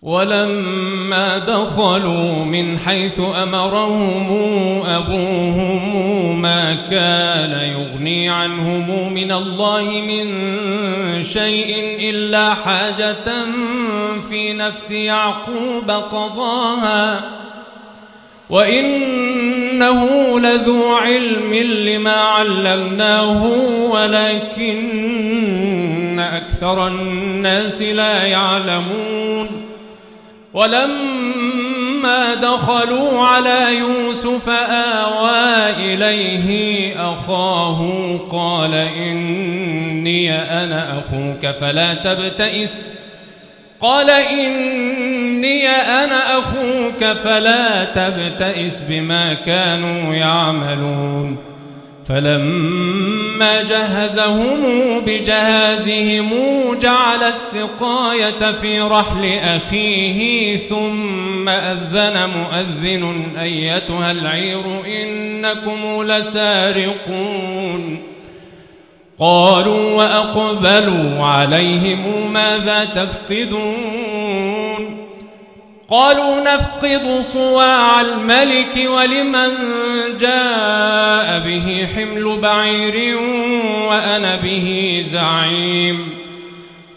ولما دخلوا من حيث أمرهم أبوهم ما كان يغني عنهم من الله من شيء إلا حاجة في نفس يعقوب قضاها وإنه لذو علم لما علمناه ولكن أكثر الناس لا يعلمون ولما دخلوا على يوسف آوى إليه أخاه قال إني أنا أخوك فلا تبتئس بما كانوا يعملون فلما جهزهم بجهازهم جعل السقاية في رحل أخيه ثم أذن مؤذن أيتها العير إنكم لسارقون قالوا وأقبلوا عليهم ماذا تفقدون قالوا نفقد صواع الملك ولمن جاء به حمل بعير وأنا به زعيم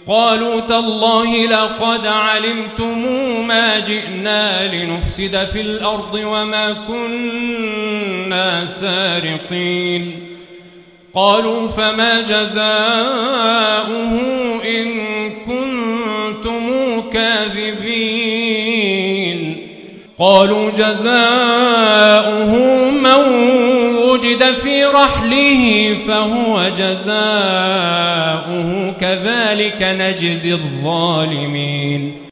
قالوا تالله لقد علمتم ما جئنا لنفسد في الأرض وما كنا سارقين قالوا فما جزاؤه إن كنتم كاذبين قالوا جزاؤه من وجد في رحله فهو جزاؤه كذلك نجزي الظالمين